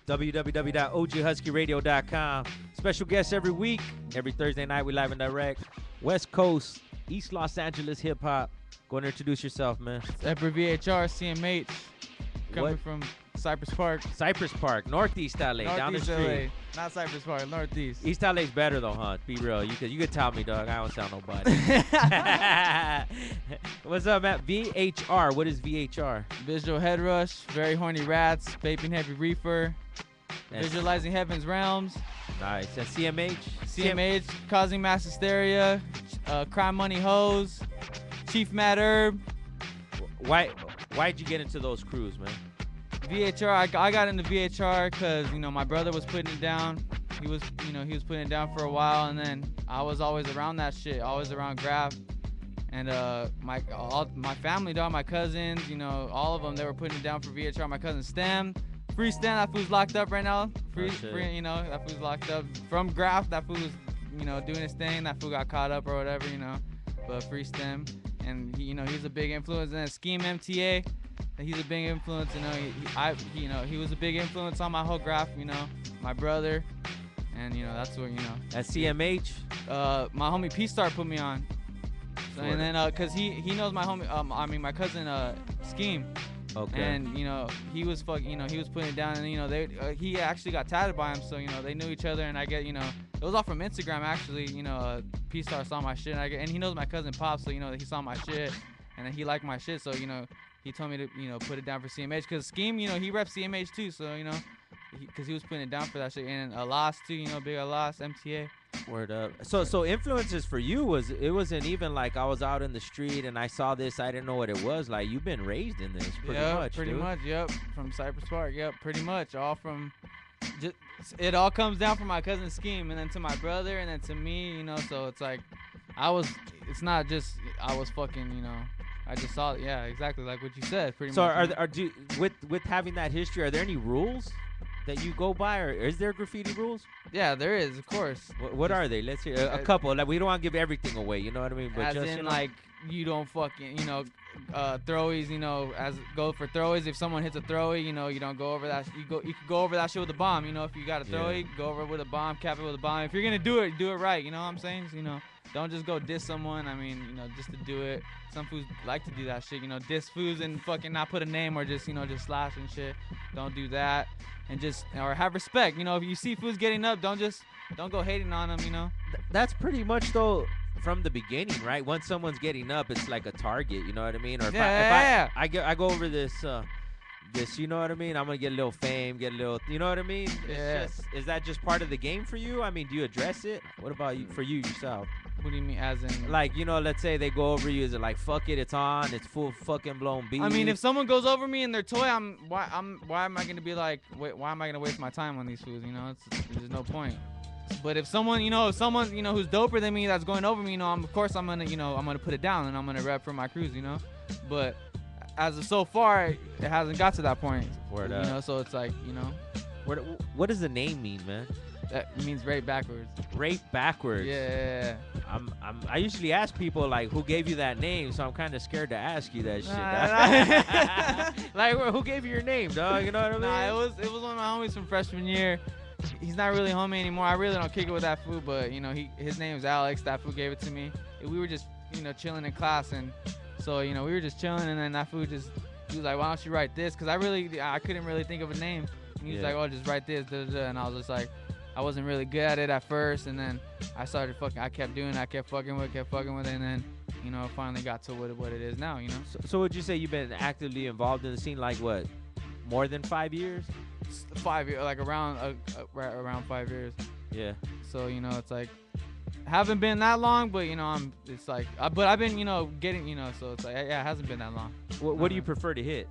www.OGHUSKEYRADIO.com. Special guests every week. Every Thursday night, we live and direct. West Coast, East Los Angeles hip hop. Go and introduce yourself, man. Epar VHR, CMH, coming from Cypress Park. Cypress Park, Northeast LA, down the street. LA. Not Cypress Park, Northeast. East LA's better though, huh? Be real. You could tell me, dog. I don't sound nobody. What's up, Matt? VHR. What is VHR? Visual Head Rush, Very Horny Rats, Vaping Heavy Reefer, Visualizing Heaven's Realms. Nice. That's CMH? CMH, Causing Mass Hysteria, Crime Money Hoes, Chief Mad Herb. Why'd you get into those crews, man? VHR, I got into VHR because, my brother was putting it down. He was putting it down for a while, and then I was always around that shit, always around Graph. And my family, dog, my cousins, all of them, they were putting it down for VHR. My cousin Stem, Free Stem, that fool's locked up right now. Free, that fool's locked up. From Graph, that fool was, doing his thing. That fool got caught up or whatever, But Free Stem, and he's a big influence. And then Scheme MTA. He's a big influence, he was a big influence on my whole Graph, my brother, and that's what, At CMH, my homie P-Star put me on, so, and then cause he knows my homie, my cousin Scheme, okay, and he was he was putting it down, and he actually got tatted by him, so they knew each other, and I get it was all from Instagram actually, P-Star saw my shit, and he knows my cousin Pop, so he saw my shit, and then he liked my shit, so he told me to, put it down for CMH, because Scheme, he reps CMH too, so, because he was putting it down for that shit, and Alas too, big Alas, MTA. Word up. So influences for you wasn't even like I was out in the street and I saw this, I didn't know what it was. Like, you've been raised in this pretty much, yep, from Cypress Park, yep, pretty much, all from, it all comes down from my cousin Scheme, and then to my brother, and then to me, so it's like, it's not just, I was fucking, I just saw it, yeah, exactly like what you said, pretty much. So with having that history, are there any rules that you go by, or is there graffiti rules? Yeah, there is, of course. What are they? Let's hear a couple. Like, we don't want to give everything away, you know what I mean? But as just, in, like, you don't fucking, throwies, go for throwies. If someone hits a throwie, you don't go over that. You could go over that shit with a bomb, if you got a throwie, go over it with a bomb, cap it with a bomb. If you're gonna do it right, you know what I'm saying? So, don't just go diss someone. I mean, just to do it. Some fools like to do that shit, diss fools and fucking not put a name, or just, just slash and shit. Don't do that. And just, or have respect. If you see fools getting up, don't go hating on them, That's pretty much, though, from the beginning, right? Once someone's getting up, it's like a target, you know what I mean? Or if I go over this, you know what I mean? I'm going to get a little fame, get a little, you know what I mean? Is that just part of the game for you? I mean, do you address it? What about you, for you yourself? What do you mean, as in? Like, let's say they go over you. Is it like, fuck it, it's on, it's full fucking blown beat? I mean, if someone goes over me in their toy, why am I gonna be like, why am I gonna waste my time on these fools? There's no point. But if someone, who's doper than me, that's going over me, of course I'm gonna put it down, and I'm gonna rep for my crews, But as of so far, it hasn't got to that point. Word up. So it's like, What does the name mean, man? That means rape backwards. Rape backwards. Yeah. I usually ask people, like, who gave you that name, so I'm kind of scared to ask you that shit. Like, who gave you your name, dog? You know what I mean? Nah, it was one of my homies from freshman year. He's not really homie anymore. I really don't kick it with that fool, but his name's Alex. That fool gave it to me. We were just chilling in class, and so we were just chilling, and then that fool he was like, why don't you write this? Because I couldn't really think of a name. And he was like, oh, just write this, and I was just like, I wasn't really good at it at first, and then I kept doing it, I kept fucking with it, and then, it finally got to what it is now, So would you say you've been actively involved in the scene, like, what, more than 5 years? 5 years, like around 5 years. Yeah. So, it's like, haven't been that long, but, it's like, but I've been, getting, so it's like, yeah, it hasn't been that long. What do you prefer to hit?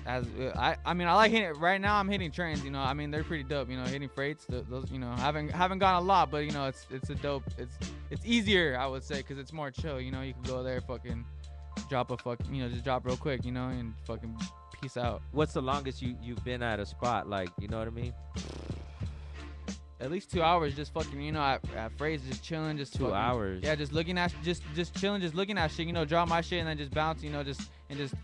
I like hitting it right now. I'm hitting trains, they're pretty dope, hitting freights, those, haven't gone a lot, but it's a dope, it's easier, I would say, because it's more chill, you can go there, fucking drop just drop real quick, and fucking peace out. What's the longest you've been at a spot, like, you know what I mean? At least 2 hours, just fucking, at freights, just chilling, just 2 hours. Yeah, just looking at, just chilling, just looking at shit, drop my shit and then just bounce, just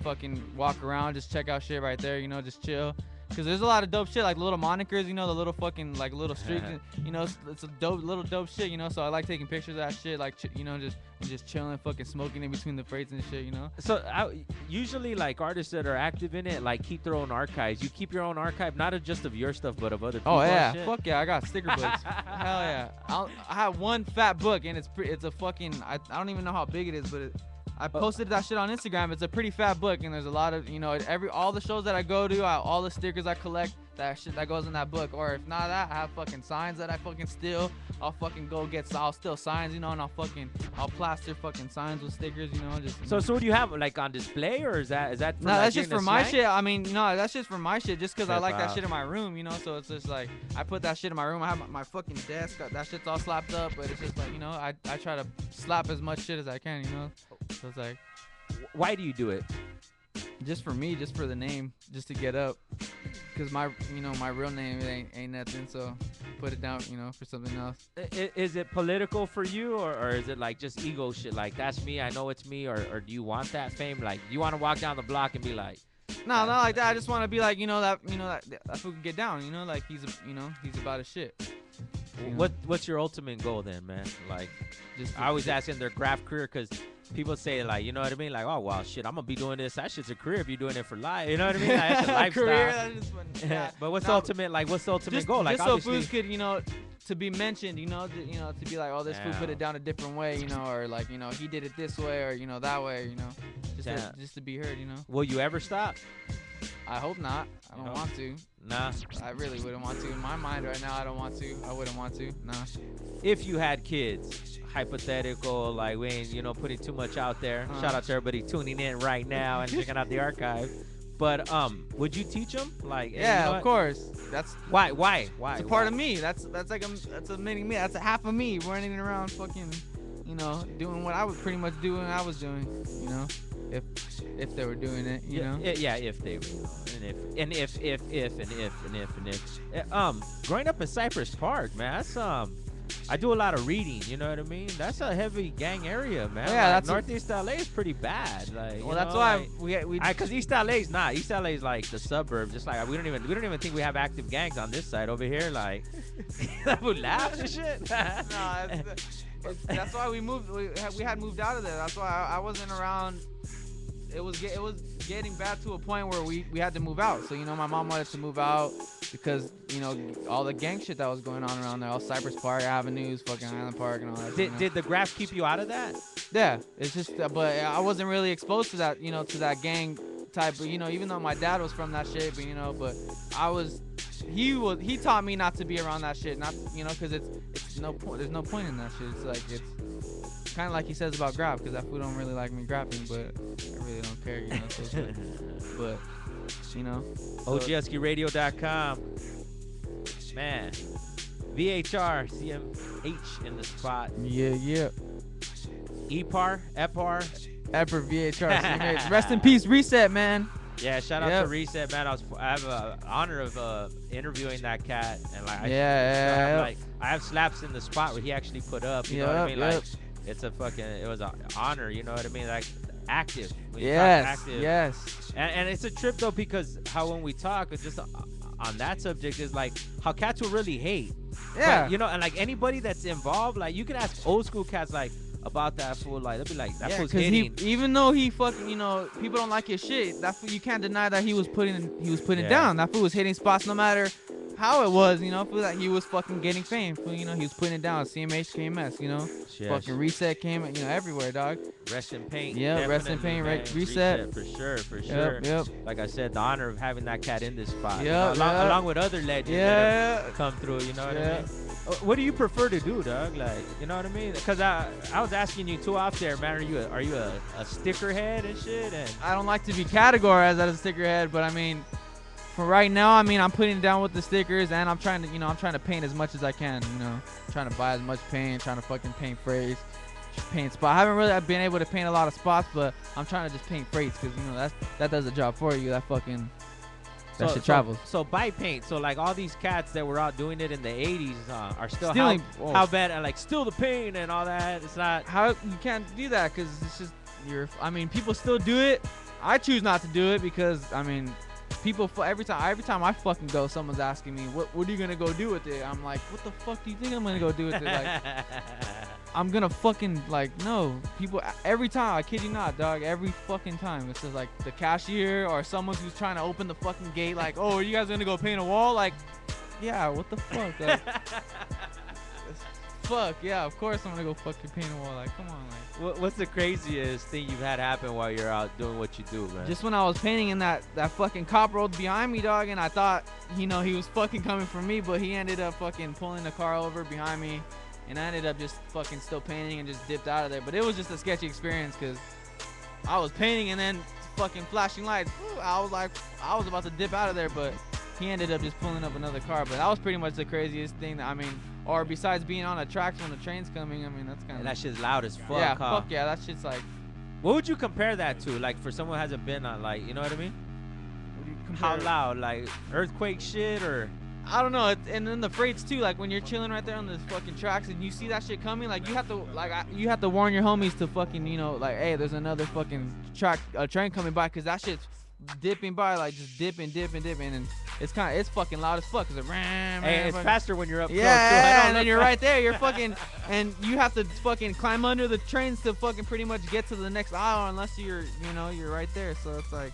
fucking walk around, just check out shit right there, just chill. Cause there's a lot of dope shit, like little monikers, you know, the little fucking like little streaks, you know, it's a little dope shit, you know. So I like taking pictures of that shit, like you know, just chilling, fucking smoking in between the freights and shit, you know. So usually, like artists that are active in it, like keep their own archives. You keep your own archive, not just of your stuff, but of other people. Oh yeah, shit. fuck yeah, I got sticker books. Hell yeah, I have one fat book, and it's a fucking I don't even know how big it is, but I posted that shit on Instagram. It's a pretty fat book, and there's a lot of, you know, all the shows that I go to, all the stickers I collect, that shit that goes in that book. Or if not that, I have fucking signs that I fucking steal. I'll fucking go get, I'll steal signs, you know, and I'll plaster fucking signs with stickers, you know. Just so what do you have, like on display, or is that for no, like that's just for my slang? shit. I mean, no, that's just for my shit, just because I like that out. shit in my room, you know. So it's just like I put that shit in my room. I have my fucking desk, that shit's all slapped up, but it's just like, you know, I try to slap as much shit as I can, you know. So it's like, why do you do it? Just for me, just for the name, just to get up. Cause my real name ain't nothing, so put it down, you know, for something else. Is it political for you, or is it like just ego shit? Like, that's me, I know it's me, or do you want that fame? Like, do you want to walk down the block and be like? No, not like that. I just want to be like, that fool can get down, you know, like he's about his shit. What's your ultimate goal then, man? Like, I always ask in their graph career, because people say, like, you know what I mean? Like, oh, well, shit, I'm going to be doing this. That shit's a career if you're doing it for life. You know what I mean? Like, that's a lifestyle. Career, that's just fun. Yeah. But what's the ultimate goal? Like, just so fools could, you know, to be mentioned, to be like, oh, this fool put it down a different way, you know, or like, you know, he did it this way, or, you know, that way, you know, just to be heard, you know. Will you ever stop? I hope not. I don't want to. Nah. I really wouldn't want to. In my mind right now, I don't want to. I wouldn't want to. Nah. If you had kids, hypothetical, like we ain't, you know, putting too much out there. Shout out to everybody tuning in right now and checking out the archive. But would you teach them? Like, yeah, you know of course. That's why? It's a part of me. That's like that's a mini me. That's a half of me running around, fucking, you know, doing what I was pretty much doing. I was doing, you know. If they were doing it, you know. Yeah, if they were, and if. Growing up in Cypress Park, man, that's I do a lot of reading. You know what I mean? That's a heavy gang area, man. Yeah, like, that's Northeast LA is pretty bad. Like, well, that's why we because East LA's not. East LA's like the suburb. Just like we don't even think we have active gangs on this side over here. Like, who laughs and shit. That's why we moved. We had moved out of there. That's why I wasn't around. It was getting bad to a point where we had to move out. So, you know, my mom wanted to move out because, you know, all the gang shit that was going on around there, all Cypress Park Avenues, fucking Island Park, and all that. Did the graph keep you out of that? Yeah, it's just, but I wasn't really exposed to that, you know, to that gang type. But, you know, even though my dad was from that shit, but, you know, but he taught me not to be around that shit, not, you know, because it's no point. There's no point in that shit. It's like it's kind of like he says about graph, because that fool don't really like me graphing, but I really don't care, you know. So it's like, but you know, OGHUSKEYRADIO.com, man. VHR CMH in the spot. Yeah. Epar. Epar VHR CMH. Rest in peace, Reset, man. Yeah, shout out to Reset, man. I have a honor of interviewing that cat, and like I have slaps in the spot where he actually put up. You know what I mean? Like, it was an honor. You know what I mean? Like, active. Yes. And it's a trip though, because when we talk just on that subject is like how cats will really hate. Yeah. But, you know, and like anybody that's involved, like you can ask old school cats like about that fool, like they'll be like, that fool's hitting. Even though he fucking, you know, people don't like his shit, that fool, you can't deny that he was putting it down. That fool was hitting spots no matter how it was, you know, for that he was fucking getting fame. You know, he was putting it down. CMH, KMS, you know, fucking Reset came, you know, everywhere, dog. Rest in pain. Yeah, rest in pain. Reset. For sure. Yep. Like I said, the honor of having that cat in this spot. Yeah. Along with other legends that have come through. You know what I mean? What do you prefer to do, dog? Like, you know what I mean? Because I was asking you too off there, man. Are you a sticker head and shit? And I don't like to be categorized as a sticker head, but I mean, for right now, I mean, I'm putting it down with the stickers, and I'm trying to paint as much as I can. You know, trying to buy as much paint, trying to fucking paint phrase, paint spot. I haven't really been able to paint a lot of spots, but I'm trying to just paint phrase because, you know, that does the job for you. That shit travels. So by paint, so like all these cats that were out doing it in the 80s are still stealing. How bad? And like steal the paint and all that. It's not how you can't do that because it's just I mean, people still do it. I choose not to do it because I mean, people every time I fucking go, someone's asking me, what are you gonna go do with it? I'm like, what the fuck do you think I'm gonna go do with it? Like, I'm gonna fucking, like, no. People, every time, I kid you not, dog, every fucking time, it's just like the cashier or someone who's trying to open the fucking gate, like, oh, are you guys gonna go paint a wall? Like, yeah, what the fuck? Like, fuck, yeah, of course I'm gonna go fucking paint a wall. Like, come on, like. What's the craziest thing you've had happen while you're out doing what you do, man? Just when I was painting and that fucking cop rolled behind me, dog, and I thought, he was fucking coming for me, but he ended up fucking pulling the car over behind me, and I ended up just fucking still painting and just dipped out of there. But it was just a sketchy experience because I was painting and then fucking flashing lights. I was like, I was about to dip out of there, but he ended up just pulling up another car. But that was pretty much the craziest thing that, or besides being on a tracks when the train's coming, that's kind of. That shit's loud as fuck. Yeah, huh? fuck yeah, that shit's like. What would you compare that to? Like, for someone who hasn't been on, like, you know what I mean? What do you How compare? loud? Like, earthquake shit or? I don't know. And then the freights too. Like when you're chilling right there on the fucking tracks and you see that shit coming, like you have to warn your homies to fucking, like, hey, there's another fucking train coming by, cause that shit's dipping by, like just dipping, and it's fucking loud as fuck. Cause Hey, it's faster when you're up close. Yeah, and then you're right there. You're fucking, and you have to fucking climb under the trains to fucking pretty much get to the next aisle unless you're right there. So it's like.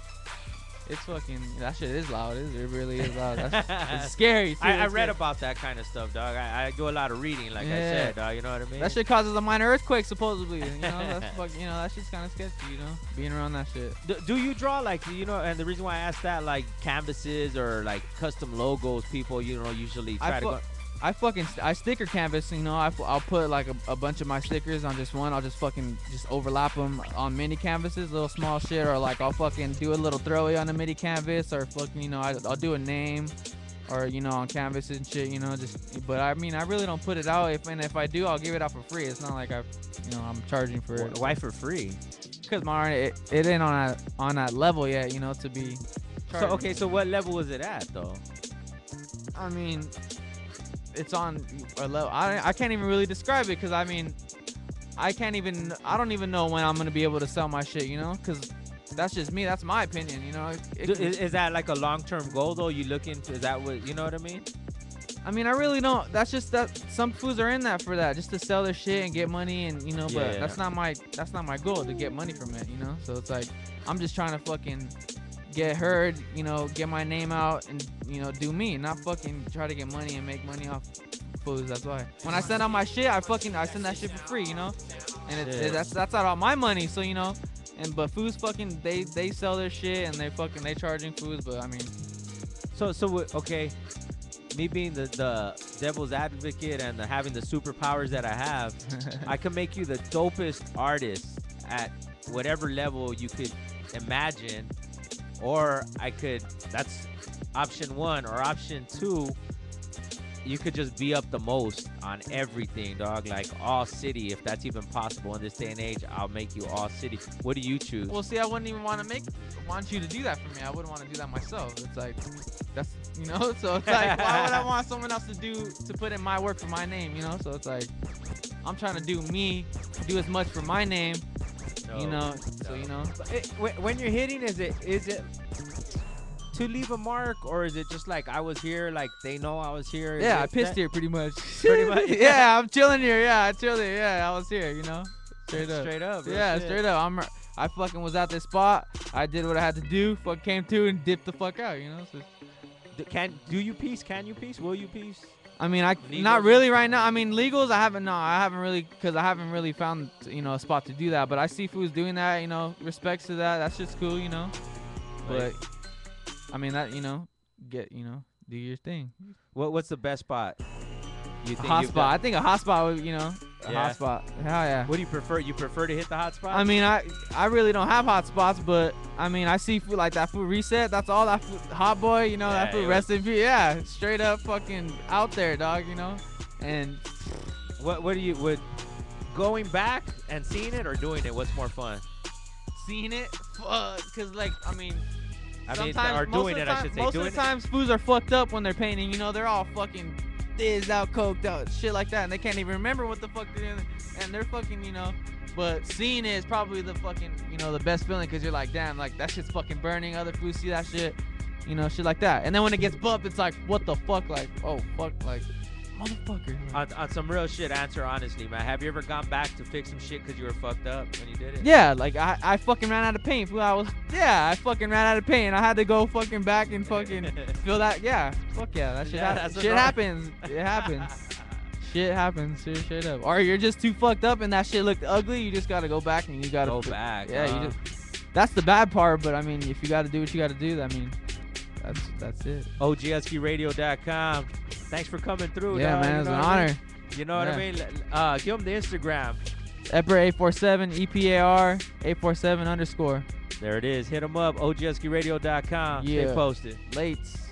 It's fucking, that shit is loud. It really is loud. It's scary too. I read about that kind of stuff, dog. I do a lot of reading, like I said, dog. You know what I mean? That shit causes a minor earthquake, supposedly. That's fucking, that shit's kind of sketchy, being around that shit. Do you draw, like, and the reason why I asked that, like, canvases or, like, custom logos people, usually try to go. I sticker canvas, I'll put like a bunch of my stickers on just one. I'll just fucking overlap them on mini canvases, little small shit, or like I'll fucking do a little throwaway on a mini canvas, or fucking, I'll do a name, or on canvas and shit, but I really don't put it out. If I do, I'll give it out for free. It's not like I'm charging for it. Why for free? Because it ain't on that level yet, to be charging. So what level was it at though? It's on a level. I can't even really describe it because I don't even know when I'm gonna be able to sell my shit, because that's just me. That's my opinion, Is that like a long-term goal though? You looking to, is that what, you know what I mean? I really don't. That's just that some fools are in that for that, just to sell their shit and get money, and but that's not my goal to get money from it, So it's like I'm just trying to fucking get heard, get my name out and, do me, not fucking try to get money and make money off fools. That's why. When I send out my shit, I send that shit for free, And that's out all my money, so, but fools fucking, they sell their shit and they charging fools, but So okay, me being the devil's advocate and having the superpowers that I have, I can make you the dopest artist at whatever level you could imagine. Or that's option one, or option two, you could just be up the most on everything, dog. Like all city, if that's even possible in this day and age, I'll make you all city. What do you choose? Well, see, I wouldn't even want you to do that for me. I wouldn't want to do that myself. It's like, that's, so it's like, why would I want someone else to put in my work for my name, So it's like, I'm trying to do as much for my name. When you're hitting, is it to leave a mark, or is it just like I was here, like they know I was here? Yeah, I pissed here pretty much. Pretty much. Yeah, I'm chilling here. Yeah, I chilled here. Yeah, I was here. Straight up. Yeah, straight up. I fucking was at this spot. I did what I had to do. Fuck came to and dipped the fuck out. So. Can you piece? Will you piece? Not really right now. Legals, I haven't really, because I haven't really found, a spot to do that. But I see fools doing that, respects to that. That's just cool, But, do your thing. What's the best spot? You think hot spot. I think a hot spot would, hot spot. Hell yeah. What do you prefer? You prefer to hit the hot spot? I really don't have hot spots, but I see food like that food reset. That's all that food, hot boy, that food rest in peace. Yeah, straight up fucking out there, dog, And what do you would going back and seeing it or doing it? What's more fun? Seeing it, fuck, cause or doing it, I should say. Most of the times, fools are fucked up when they're painting. They're all fucking thizzed out, coked out, shit like that, and they can't even remember what the fuck they're doing, and they're fucking, But seeing it is probably the fucking, the best feeling, cause you're like, damn, like that shit's fucking burning. Other fools see that shit, You know, shit like that. And then when it gets bumped, it's like, what the fuck? Like, oh, fuck, like, motherfucker. On some real shit, answer honestly, man. Have you ever gone back to fix some shit because you were fucked up when you did it? Yeah, like, I fucking ran out of paint. I fucking ran out of paint. I had to go fucking back and fucking fill that. Yeah, fuck yeah. That shit, shit happens. It happens. Shit happens. Straight up. Or you're just too fucked up and that shit looked ugly. You just gotta go back and you gotta go back. Yeah, you just. That's the bad part. But I mean, if you gotta do what you gotta do, I mean, that's it. OGHUSKEYRADIO.com. Thanks for coming through. Yeah, dog. man, it was an honor. You know what I mean? Give them the Instagram. Epar847 EPAR 847 _. There it is. Hit them up. OGHUSKEYRADIO.com. Yeah. Stay posted. Lates.